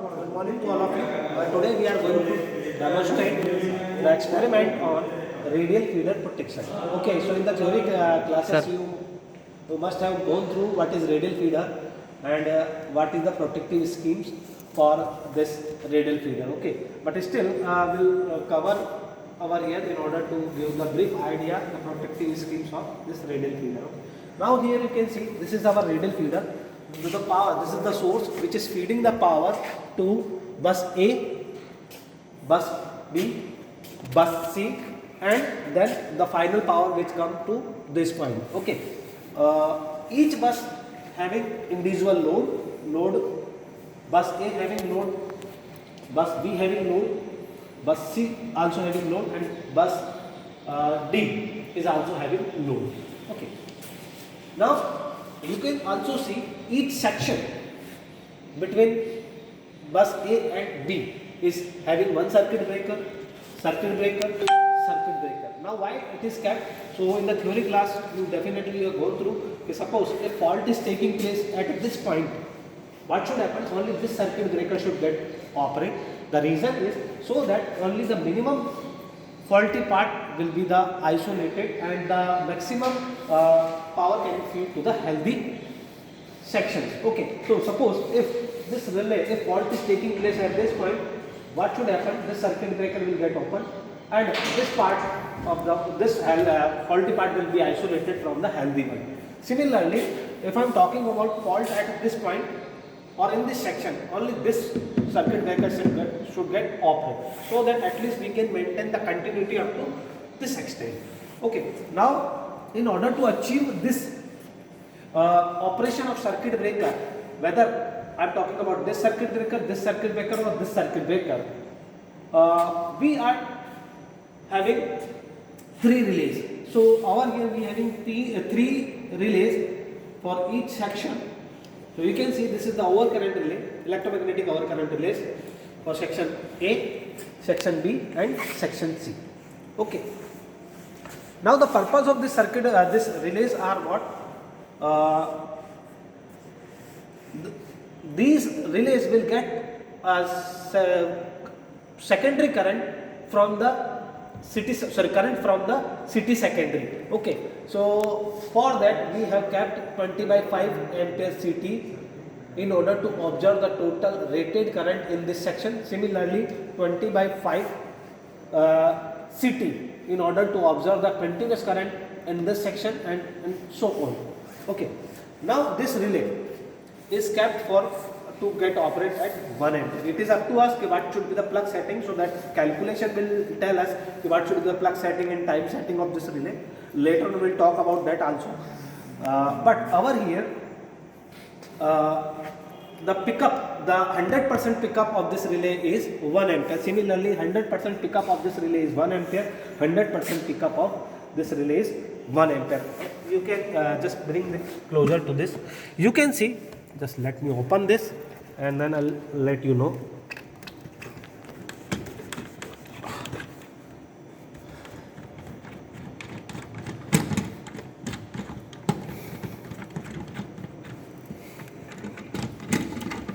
Good morning to all of you. Today we are going to demonstrate the experiment on radial feeder protection. Okay, so in the theory classes you must have gone through what is radial feeder and what is the protective schemes for this radial feeder. Okay, but still we'll cover over here in order to give the brief idea the protective schemes of this radial feeder. Okay. Now here you can see this is our radial feeder. The power, this is the source which is feeding the power to bus A, bus B, bus C, and then the final power which come to this point. Okay, each bus having individual load, bus A having load, bus B having load, bus C also having load, and bus D is also having load. Okay, now you can also see each section between bus A and B is having one circuit breaker. Now why it is kept? So in the theory class you definitely have gone through. Suppose a fault is taking place at this point, what should happen? Only this circuit breaker should get operate. The reason is so that only the minimum faulty part will be the isolated and the maximum power can feed to the healthy sections. Okay, so suppose if this relay, if fault is taking place at this point, what should happen? This circuit breaker will get open and this part of this faulty part will be isolated from the healthy one. Similarly, if I am talking about fault at this point or in this section, only this circuit breaker should get operated, so that at least we can maintain the continuity up to this extent. Okay, now in order to achieve this operation of circuit breaker, whether I am talking about this circuit breaker or this circuit breaker, we are having three relays. So over here we are having three relays for each section. So you can see this is the overcurrent relay, electromagnetic overcurrent relays for section A, section B and section C. Okay. Now the purpose of this circuit, this relays are what? These relays will get secondary current from the current from the city secondary. Okay, so for that we have kept 20 by 5 ampere CT in order to observe the total rated current in this section. Similarly 20 by 5 CT in order to observe the continuous current in this section and so on. Okay, now this relay is kept for to get operate at 1 ampere. It is up to us what should be the plug setting, so that calculation will tell us what should be the plug setting and time setting of this relay. Later we will talk about that also. But over here the pickup, the 100% pickup of this relay is 1 ampere. Similarly 100% pickup of this relay is 1 ampere, 100% pickup of this relay is 1 ampere. You can just bring it closer to this. You can see, just let me open this and then I'll let you know.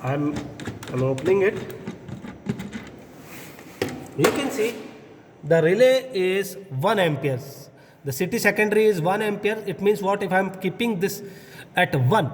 I'm opening it. You can see the relay is 1 ampere. The city secondary is 1 ampere. It means what? If I am keeping this at 1,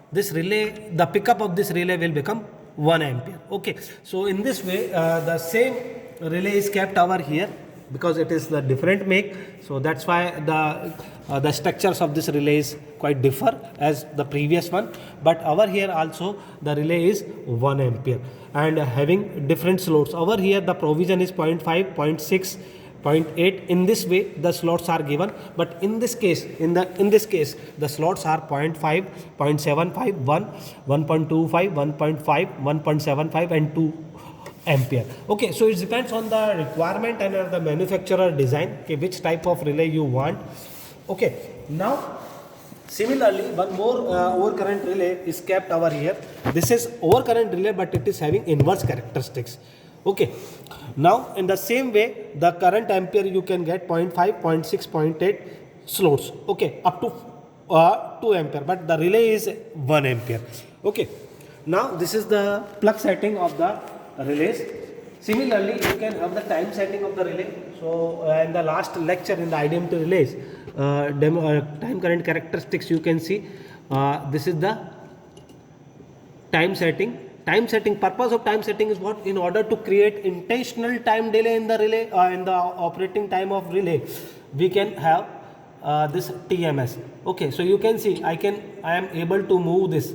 this relay, the pickup of this relay will become 1 ampere. Okay, so in this way the same relay is kept over here because it is the different make, so that's why the structures of this relay is quite differ as the previous one. But over here also the relay is 1 ampere and having different slots. Over here the provision is 0.5, 0.6, 0.8. In this way the slots are given, but in this case in this case the slots are 0.5, 0.75, 1, 1.25, 1.5, 1.75 and 2 ampere. Okay, so it depends on the requirement and the manufacturer design, okay, which type of relay you want. Okay, now similarly one more overcurrent relay is kept over here. This is overcurrent relay, but it is having inverse characteristics. Okay, now in the same way the current ampere you can get 0.5, 0.6, 0.8 slots, okay, up to 2 ampere, but the relay is 1 ampere. Okay, Now this is the plug setting of the relays. Similarly, you can have the time setting of the relay. So in the last lecture in the IDM to relays, time current characteristics, you can see this is the time setting. Time setting, purpose of time setting is what? In order to create intentional time delay in the relay, in the operating time of relay, we can have this TMS. Okay, so you can see I am able to move this.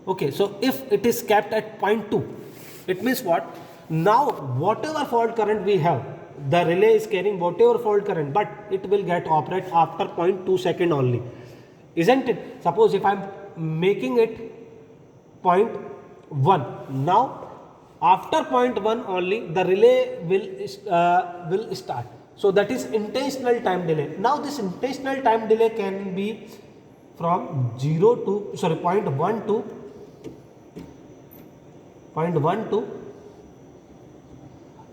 Okay, so if it is kept at 0.2, it means what? Now whatever fault current we have, the relay is carrying whatever fault current, but it will get operate after 0.2 second only, isn't it? Suppose if I am making it 0.1, now after 0.1 only the relay will start. So that is intentional time delay. Now this intentional time delay can be from 0.1 to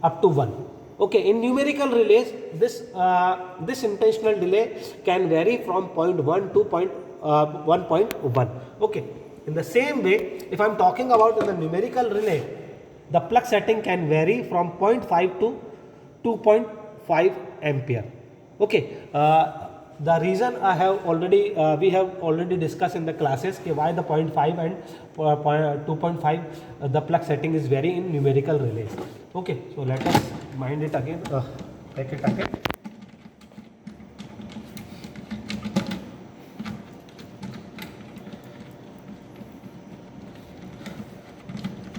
up to 1. Okay, in numerical relays, this intentional delay can vary from 0.1 to 1.1. Okay, in the same way, if I am talking about in the numerical relay, the plug setting can vary from 0.5 to 2.5 ampere. Okay, the reason we have already discussed in the classes why the 0.5 and 2.5 the plug setting is vary in numerical relays. Okay, so let us mind it again, take it again.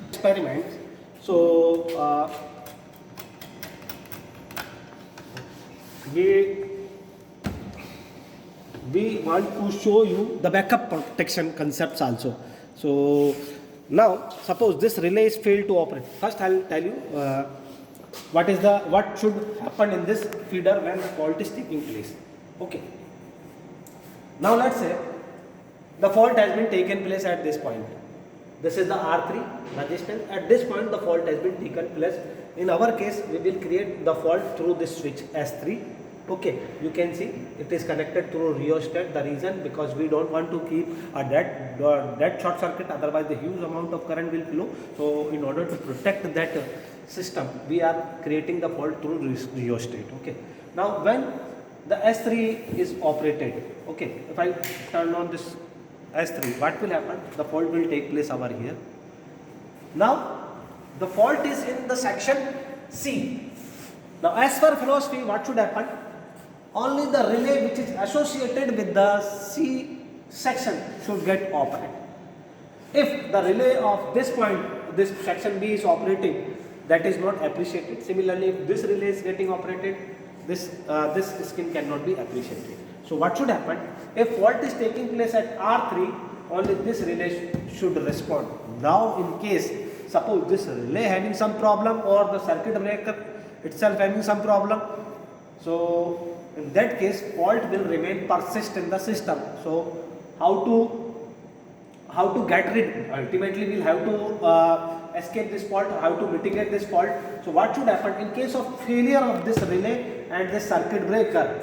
Experiment. So we want to show you the backup protection concepts also. So now suppose this relay is failed to operate. First I will tell you what should happen in this feeder when the fault is taking place. Okay. Now let's say the fault has been taken place at this point. This is the R3 resistance. At this point the fault has been taken place. In our case we will create the fault through this switch S3. Okay, you can see it is connected through rheostat. The reason, because we don't want to keep a dead short circuit, otherwise the huge amount of current will flow. So in order to protect that system, we are creating the fault through rheostat. Okay, now when the S3 is operated, okay, if I turn on this S3, what will happen? The fault will take place over here. Now the fault is in the section C. Now as per philosophy, what should happen? Only the relay which is associated with the C section should get operated. If the relay of this point, this section B is operating, that is not appreciated. Similarly, if this relay is getting operated, this skin cannot be appreciated. So what should happen? If fault is taking place at R3, only this relay should respond. Now in case, suppose this relay having some problem or the circuit breaker itself having some problem, so in that case fault will remain persist in the system. So how to get rid? Ultimately we will have to escape this fault, how to mitigate this fault. So what should happen in case of failure of this relay and this circuit breaker,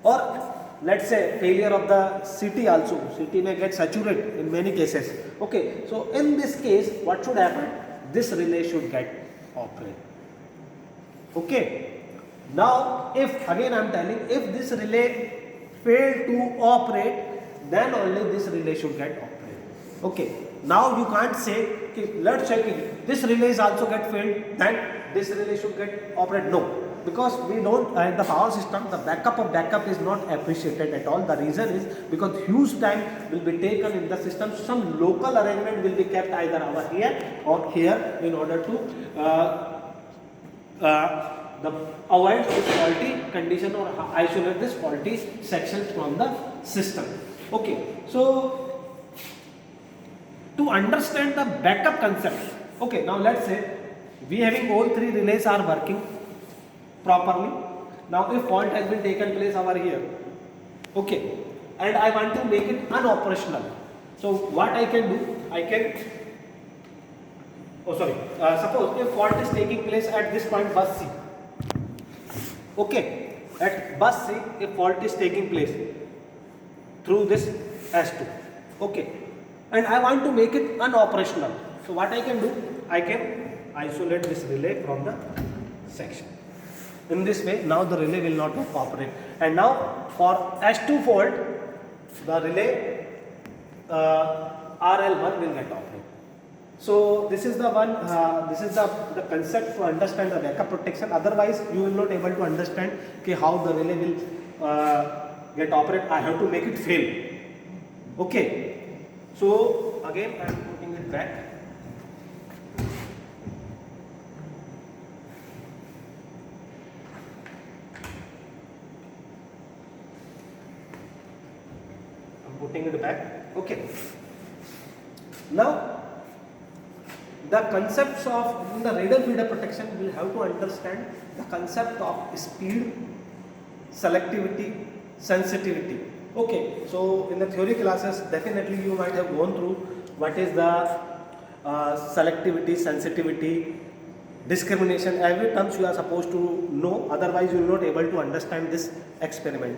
or let's say failure of the CT also? CT may get saturated in many cases. Okay, so in this case what should happen? This relay should get operated. Okay. Now if again I am telling, if this relay failed to operate, then only this relay should get operated. Okay. Now you can't say, okay, let's check it. This relay is also get failed, then this relay should get operated. No, because we don't in the power system the backup of backup is not appreciated at all. The reason is because huge time will be taken in the system. Some local arrangement will be kept either over here or here in order to avoid this faulty condition or isolate this faulty section from the system. Okay, so to understand the backup concept, okay, now let's say we having all three relays are working properly. Now if fault has been taken place over here, okay, and I want to make it unoperational, so what I can do, suppose if fault is taking place at this point bus C. Okay, at bus C, if fault is taking place through this S2. Okay, and I want to make it unoperational. So what I can do, I can isolate this relay from the section. In this way, now the relay will not operate. And now for S2 fault, the relay RL1 will get operated. So this is the one, this is the concept to understand the backup protection. Otherwise, you will not able to understand how the relay will get operated. I have to make it fail. Okay. So again, I am putting it back. Putting it back. Okay. Now, the concepts of in the radar feeder protection, we will have to understand the concept of speed, selectivity, sensitivity. Okay. So in the theory classes, definitely you might have gone through what is the selectivity, sensitivity, discrimination. Every terms you are supposed to know. Otherwise, you will not able to understand this experiment.